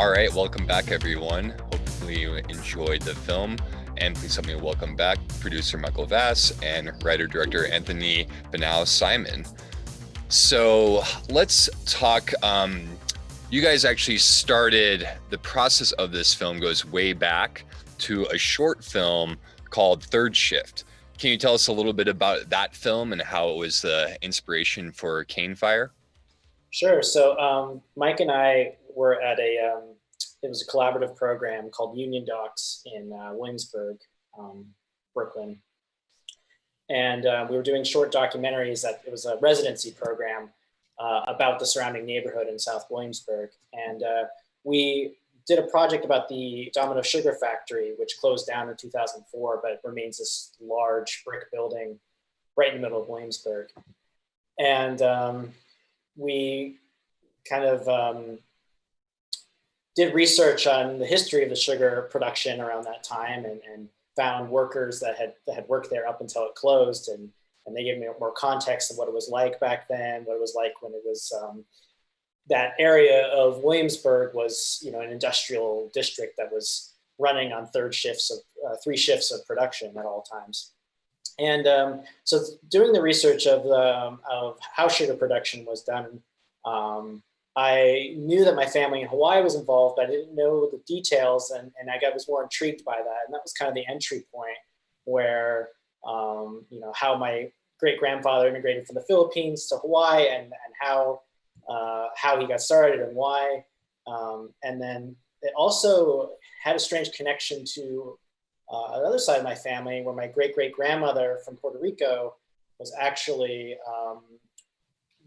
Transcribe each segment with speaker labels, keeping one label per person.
Speaker 1: All right, welcome back, everyone. Hopefully you enjoyed the film. And please help me welcome back producer Michael Vass and writer-director Anthony Banal Simon. So let's talk. You guys actually started, the process of this film goes way back to a short film called Third Shift. Can you tell us a little bit about that film and how it was the inspiration for Cane Fire?
Speaker 2: Sure. So Mike and I were at it was a collaborative program called Union Docs in Williamsburg, Brooklyn. And we were doing short documentaries. It was a residency program about the surrounding neighborhood in South Williamsburg. And we did a project about the Domino Sugar Factory, which closed down in 2004, but it remains this large brick building right in the middle of Williamsburg. And we kind of did research on the history of the sugar production around that time, and found workers that had worked there up until it closed, and they gave me more context of what it was like back then, what it was like when it was that area of Williamsburg was, an industrial district that was running on three shifts of production at all times. And so doing the research of how sugar production was done, I knew that my family in Hawaii was involved, but I didn't know the details, and I was more intrigued by that. And that was kind of the entry point where, how my great-grandfather immigrated from the Philippines to Hawaii, and how he got started and why. And then it also had a strange connection to another side of my family, where my great-great-grandmother from Puerto Rico was actually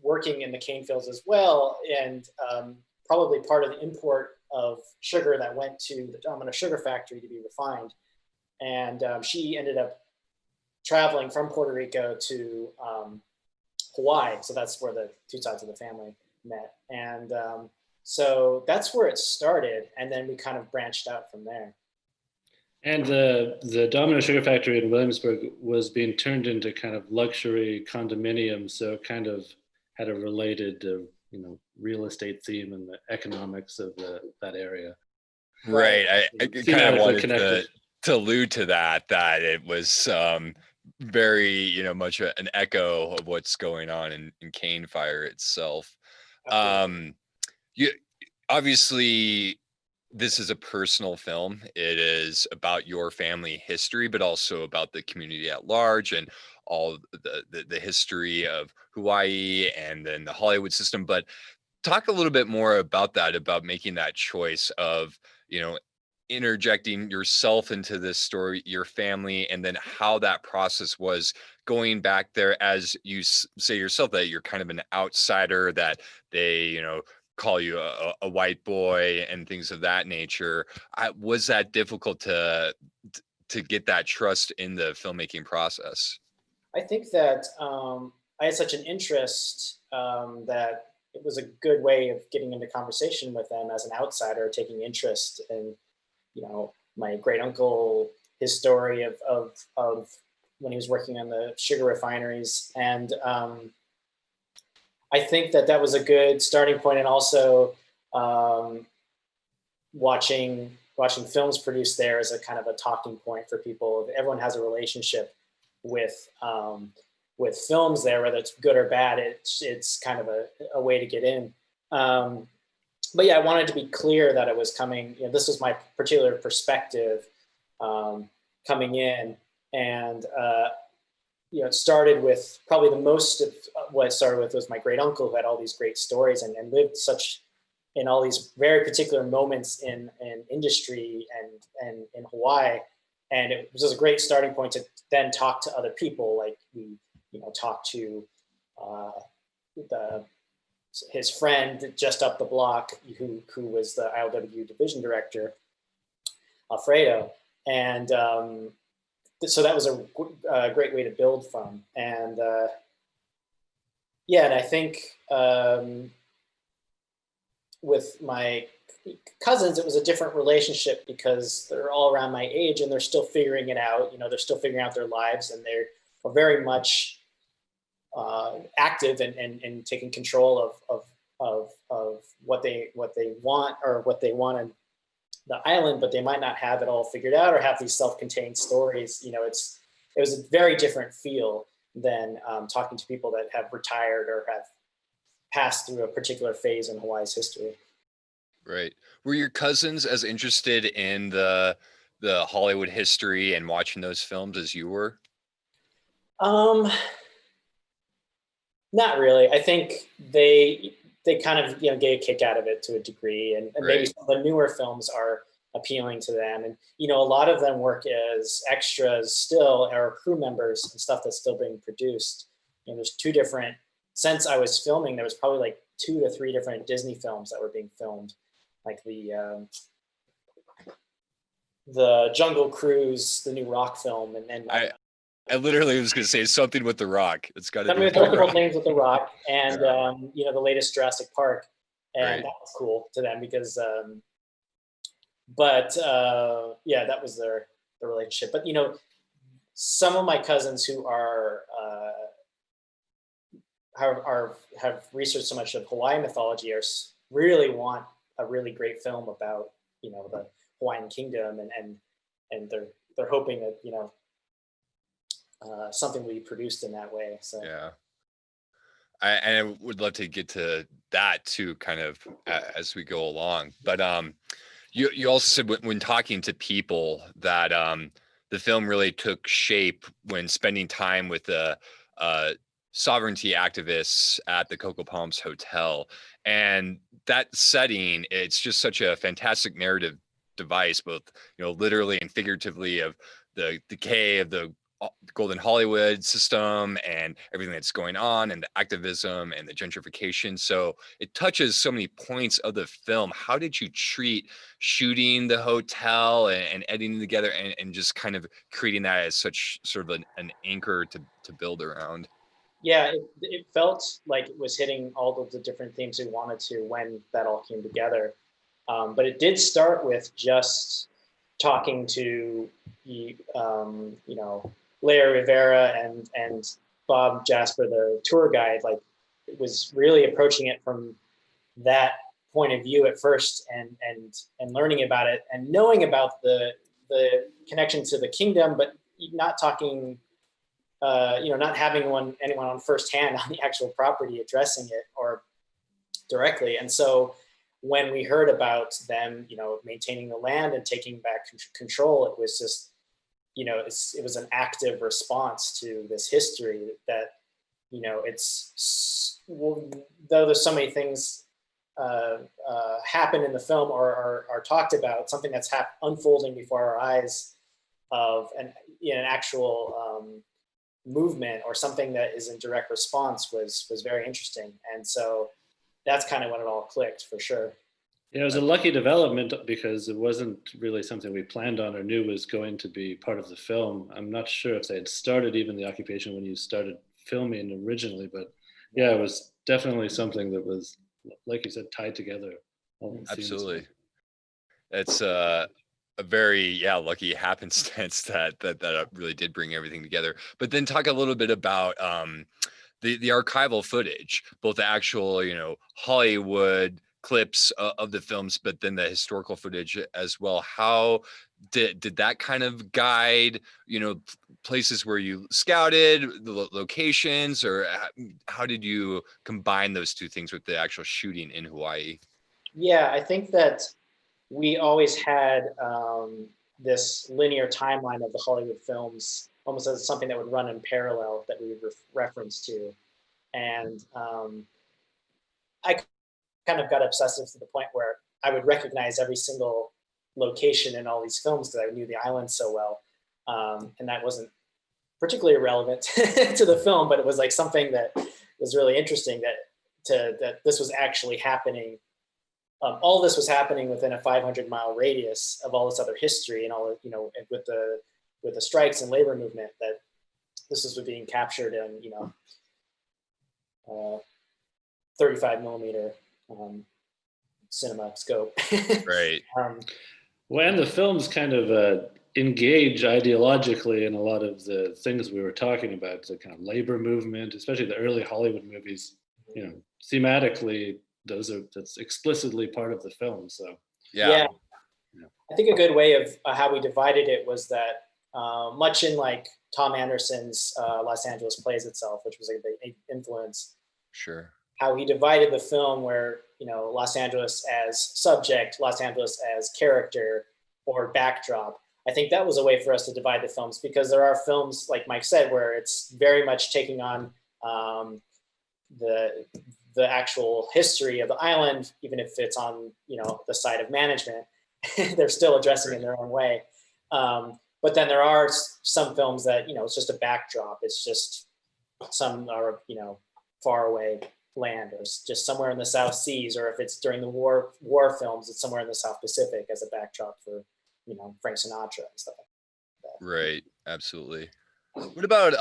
Speaker 2: working in the cane fields as well, and probably part of the import of sugar that went to the Domino Sugar Factory to be refined. And she ended up traveling from Puerto Rico to Hawaii. So that's where the two sides of the family met. And so that's where it started. And then we kind of branched out from there.
Speaker 3: And the Domino Sugar Factory in Williamsburg was being turned into kind of luxury condominiums, so kind of had a related, real estate theme and the economics of that area.
Speaker 1: Right. I kind of wanted to allude to that it was very, much an echo of what's going on in Cane Fire itself. You obviously, this is a personal film. It is about your family history, but also about the community at large and all the history of Hawaii and then the Hollywood system. But talk a little bit more about that, about making that choice of, interjecting yourself into this story, your family, and then how that process was going back there, as you say yourself, that you're kind of an outsider, that they, call you a white boy and things of that nature. Was that difficult to get that trust in the filmmaking process?
Speaker 2: I think that I had such an interest that it was a good way of getting into conversation with them as an outsider, taking interest in, my great uncle, his story of when he was working on the sugar refineries. And I think that was a good starting point. And also watching films produced there is a kind of a talking point for people. Everyone has a relationship with films there, whether it's good or bad. It's kind of a way to get in. But yeah, I wanted to be clear that it was coming. This was my particular perspective coming in, and it started with probably the most of what it started with was my great uncle, who had all these great stories and lived in all these very particular moments in industry and in Hawaii. And it was just a great starting point to then talk to other people. Like we, talked to his friend just up the block, who was the ILW division director, Alfredo. And so that was a great way to build from. And and I think with my cousins, it was a different relationship because they're all around my age and they're still figuring it out. They're still figuring out their lives, and they're very much active and taking control what they want, or what they want in the island, but they might not have it all figured out or have these self-contained stories. You know, it was a very different feel than talking to people that have retired or have passed through a particular phase in Hawaii's history.
Speaker 1: Right. Were your cousins as interested in the Hollywood history and watching those films as you were?
Speaker 2: Um, Not really. I think they kind of get a kick out of it to a degree, and maybe
Speaker 1: Right.
Speaker 2: some of the newer films are appealing to them, and a lot of them work as extras still, or crew members and stuff that's still being produced. There's two different. Since I was filming, there was probably like 2 to 3 different Disney films that were being filmed, like the Jungle Cruise, the new Rock film, and
Speaker 1: I literally was going to say something with The Rock. It's got to
Speaker 2: I
Speaker 1: do
Speaker 2: mean,
Speaker 1: with
Speaker 2: there's
Speaker 1: The
Speaker 2: multiple
Speaker 1: Rock.
Speaker 2: things with The Rock, and
Speaker 1: Yeah.
Speaker 2: the latest Jurassic Park, and
Speaker 1: Right.
Speaker 2: that was cool to them because, but yeah, that was their relationship. But some of my cousins who have researched so much of Hawaiian mythology really want a really great film about the Hawaiian kingdom, and they're hoping that something will be produced in that way. So.
Speaker 1: Yeah. And I would love to get to that too, kind of as we go along. But you also said when talking to people that the film really took shape when spending time with the uh, sovereignty activists at the Cocoa Palms Hotel, and that setting. It's just such a fantastic narrative device, both literally and figuratively, of the decay of the Golden Hollywood system and everything that's going on, and the activism and the gentrification. So it touches so many points of the film. How did you treat shooting the hotel and editing together, and just kind of creating that as such sort of an anchor to build around?
Speaker 2: Yeah, it felt like it was hitting all of the different themes we wanted to when that all came together. But it did start with just talking to Leia Rivera and Bob Jasper, the tour guide. Like, it was really approaching it from that point of view at first, and learning about it and knowing about the connection to the kingdom, but not talking not having anyone on firsthand on the actual property addressing it or directly. And so when we heard about them, maintaining the land and taking back control, it was just, it was an active response to this history that, though there's so many things happen in the film or are talked about, something that's unfolding before our eyes of an actual movement or something that is in direct response was very interesting. And so that's kind of when it all clicked, for sure.
Speaker 3: Yeah, it was a lucky development because it wasn't really something we planned on or knew was going to be part of the film. I'm not sure if they had started even the occupation when you started filming originally, but yeah, it was definitely something that was, like you said, tied together.
Speaker 1: Absolutely. It's a very lucky happenstance that really did bring everything together. But then talk a little bit about the archival footage, both the actual Hollywood clips of the films, but then the historical footage as well. How did that kind of guide places where you scouted, the locations, or how did you combine those two things with the actual shooting in Hawaii?
Speaker 2: Yeah, I think that we always had this linear timeline of the Hollywood films, almost as something that would run in parallel that we would reference to. And I kind of got obsessive to the point where I would recognize every single location in all these films because I knew the island so well. And that wasn't particularly relevant to the film, but it was like something that was really interesting that this was actually happening. All this was happening within a 500-mile radius of all this other history, and all with the strikes and labor movement, that this was being captured in 35 millimeter cinema scope.
Speaker 1: Right.
Speaker 3: Well, and the films kind of engage ideologically in a lot of the things we were talking about, the kind of labor movement, especially the early Hollywood movies. Thematically, that's explicitly part of the film. So
Speaker 2: yeah. I think a good way of how we divided it was that much in like Tom Anderson's Los Angeles Plays Itself, which was a big influence.
Speaker 1: Sure.
Speaker 2: How he divided the film where, Los Angeles as subject, Los Angeles as character or backdrop. I think that was a way for us to divide the films, because there are films, like Mike said, where it's very much taking on the actual history of the island, even if it's on, the side of management. They're still addressing it in their own way. But then there are some films that, it's just a backdrop. It's just some are, far away land, or just somewhere in the South Seas, or if it's during the war films, it's somewhere in the South Pacific as a backdrop for, Frank Sinatra and stuff like that.
Speaker 1: Right. Absolutely. What about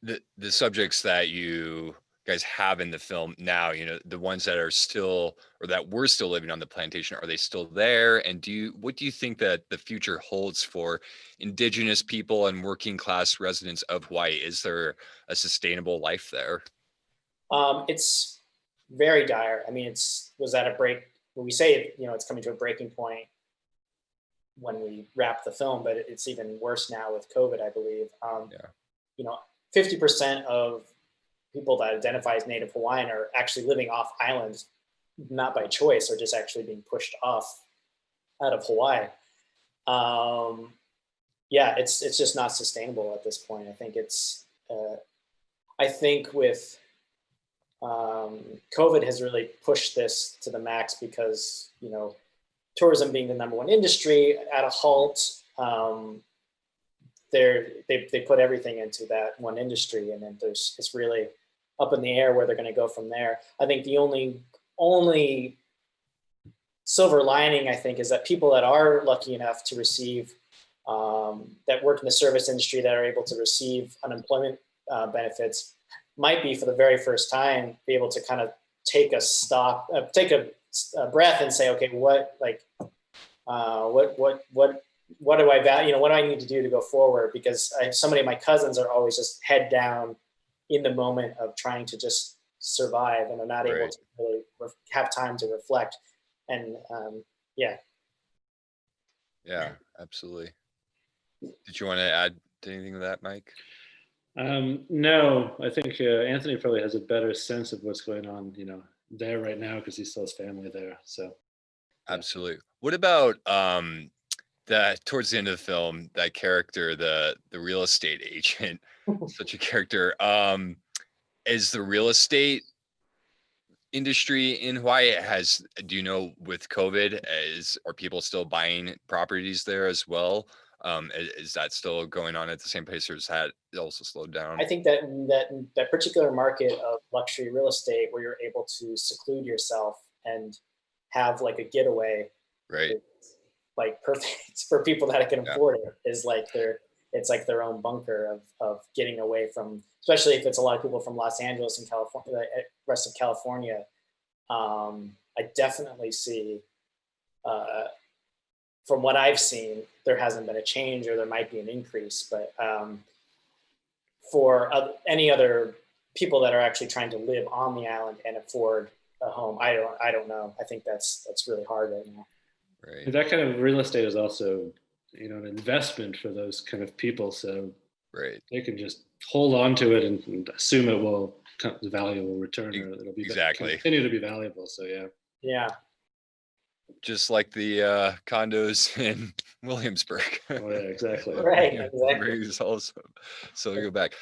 Speaker 1: the subjects that you guys have in the film now, the ones that are still, or that were still living on the plantation, are they still there? And what do you think that the future holds for indigenous people and working class residents of Hawaii? Is there a sustainable life there?
Speaker 2: It's very dire. I mean, was at a break. When we say, it's coming to a breaking point when we wrap the film, but it's even worse now with COVID, I believe. 50% of people that identify as Native Hawaiian are actually living off island, not by choice, or just actually being pushed off out of Hawaii. It's just not sustainable at this point. I think with COVID has really pushed this to the max, because, tourism being the number one industry at a halt, they put everything into that one industry, and then it's really up in the air where they're going to go from there. I think the only silver lining, I think, is that people that are lucky enough to receive, that work in the service industry, that are able to receive unemployment benefits, might be for the very first time be able to kind of take a breath and say, okay, what do I value? What do I need to do to go forward? Because so many of my cousins are always just head down in the moment of trying to just survive, and are not able to really have time to reflect. And
Speaker 1: yeah, absolutely. Did you want to add anything to that, Mike?
Speaker 3: No, I think Anthony probably has a better sense of what's going on, there right now, because he still has family there. So,
Speaker 1: absolutely. What about that towards the end of the film, that character, the real estate agent, such a character, is the real estate industry in Hawaii do you know, with COVID, are people still buying properties there as well? Is that still going on at the same pace, or has that also slowed down?
Speaker 2: I think that particular market of luxury real estate, where you're able to seclude yourself and have like a getaway,
Speaker 1: right?
Speaker 2: Like perfect for people that can afford it, is like it's like their own bunker of getting away from, especially if it's a lot of people from Los Angeles and California, the rest of California. I definitely see, from what I've seen, there hasn't been a change, or there might be an increase, but for any other people that are actually trying to live on the island and afford a home, I don't know. I think that's really hard right now.
Speaker 3: Right. That kind of real estate is also, an investment for those kind of people. So they can just hold on to it and assume the value will return, or it'll be continue to be valuable. So
Speaker 2: yeah.
Speaker 1: Just like the condos in Williamsburg.
Speaker 3: Oh yeah, exactly.
Speaker 2: Right, exactly.
Speaker 1: So we go back.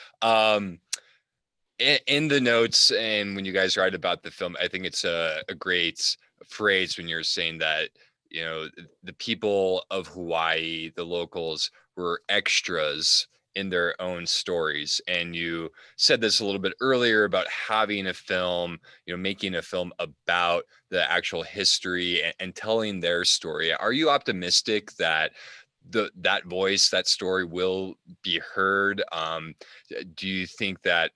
Speaker 1: In the notes, and when you guys write about the film, I think it's a great phrase when you're saying that, the people of Hawaii, the locals, were extras in their own stories. And you said this a little bit earlier about having a film, making a film about the actual history and telling their story. Are you optimistic that that voice, that story will be heard? Do you think that,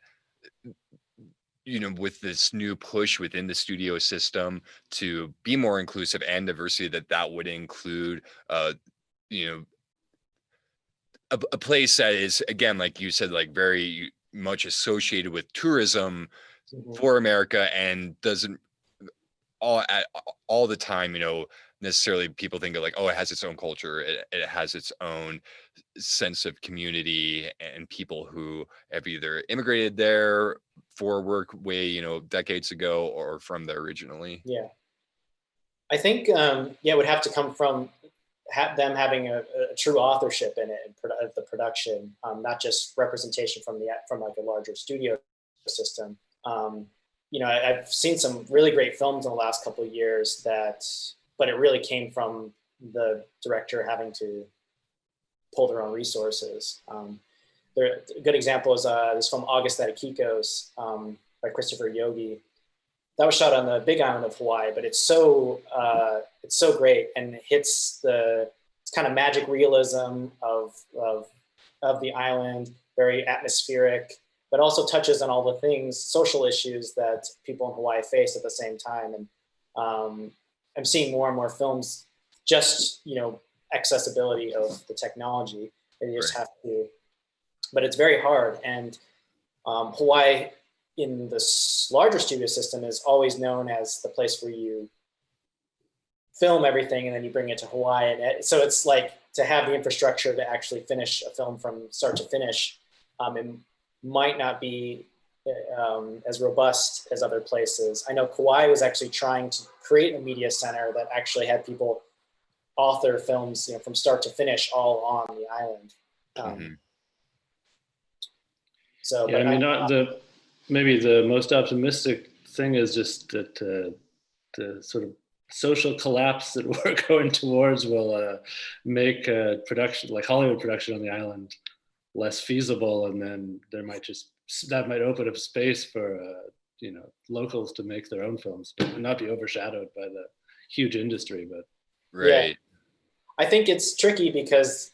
Speaker 1: with this new push within the studio system to be more inclusive and diversity, that would include, a place that is, again, like you said, like very much associated with tourism for America, and doesn't all the time, necessarily people think of like, oh, it has its own culture, it has its own sense of community and people who have either immigrated there for work way, decades ago, or from there originally.
Speaker 2: Yeah, I think it would have to come from them having a true authorship in it, of the production, not just representation from like a larger studio system. I've seen some really great films in the last couple of years but it really came from the director having to pull their own resources. A good example is this film August at Akiko's by Christopher Yogi. That was shot on the Big Island of Hawaii, but it's so great, and it hits it's kind of magic realism of the island, very atmospheric, but also touches on all the things, social issues that people in Hawaii face at the same time. And I'm seeing more and more films just accessibility of the technology. They just have to, but it's very hard. And Hawaii, in this larger studio system, is always known as the place where you film everything and then you bring it to Hawaii. And so it's like, to have the infrastructure to actually finish a film from start to finish, it might not be as robust as other places. I know Kauai was actually trying to create a media center that actually had people author films, from start to finish, all on the island. So,
Speaker 3: yeah, but maybe the most optimistic thing is just that the sort of social collapse that we're going towards will make production, like Hollywood production on the island, less feasible, and then that might open up space for locals to make their own films, but not be overshadowed by the huge industry. But
Speaker 1: right,
Speaker 2: yeah. I think it's tricky because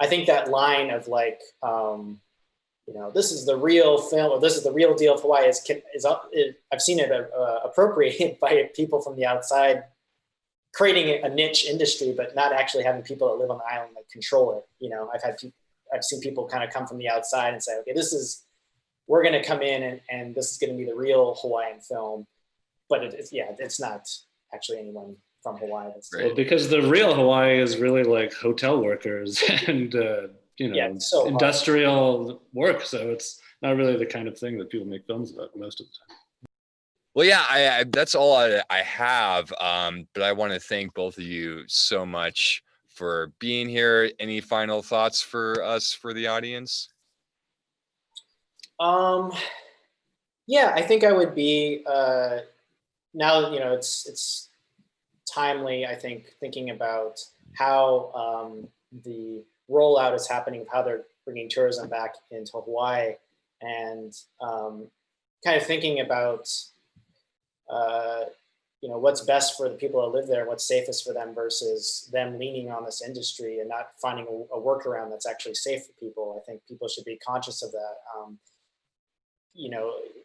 Speaker 2: I think that line of like, this is the real film, or this is the real deal of Hawaii I've seen it appropriated by people from the outside, creating a niche industry, but not actually having people that live on the island like control it. I've seen people kind of come from the outside and say, okay, we're going to come in and this is going to be the real Hawaiian film, but it's not actually anyone from Hawaii.
Speaker 3: Well, because the real Hawaii is really like hotel workers and so industrial hard work, so it's not really the kind of thing that people make films about most of the time.
Speaker 1: Well, yeah, I that's all I have, but I want to thank both of you so much for being here. Any final thoughts for us, for the audience?
Speaker 2: Yeah, I think I would be now it's timely, I think, thinking about how the rollout is happening, how they're bringing tourism back into Hawaii, and kind of thinking about what's best for the people that live there, what's safest for them, versus them leaning on this industry and not finding a workaround that's actually safe for people. I think people should be conscious of that.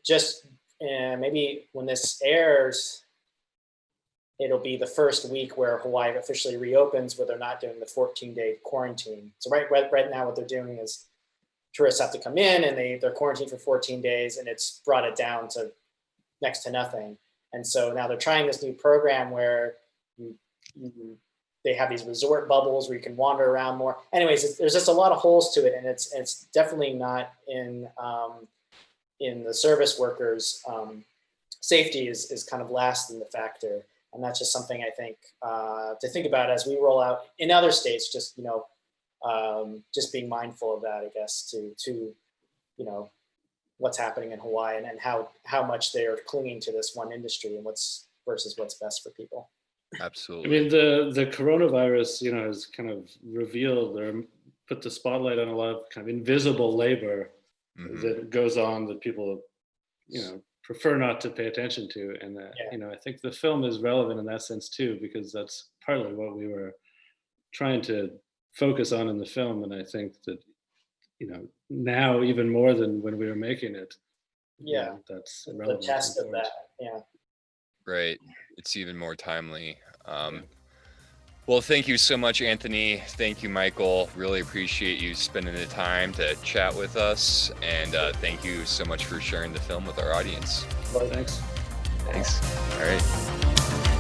Speaker 2: Just maybe when this airs, it'll be the first week where Hawaii officially reopens, where they're not doing the 14-day quarantine. So right now what they're doing is tourists have to come in and they're quarantined for 14 days, and it's brought it down to next to nothing. And so now they're trying this new program where they have these resort bubbles where you can wander around more. Anyways, there's just a lot of holes to it, and it's definitely not in the service workers. Safety is kind of last in the factor. And that's just something I think to think about as we roll out in other states. Just just being mindful of that, I guess, to what's happening in Hawaii and how much they are clinging to this one industry and versus what's best for people.
Speaker 1: Absolutely.
Speaker 3: I mean, the coronavirus, has kind of revealed or put the spotlight on a lot of kind of invisible labor that goes on that people, prefer not to pay attention to. And that, I think the film is relevant in that sense too, because that's partly what we were trying to focus on in the film. And I think that, now even more than when we were making it, that's relevant.
Speaker 2: The test of that. Yeah.
Speaker 1: Right. It's even more timely. Well, thank you so much, Anthony. Thank you, Michael. Really appreciate you spending the time to chat with us. And thank you so much for sharing the film with our audience.
Speaker 3: Well, thanks.
Speaker 1: Thanks. All right.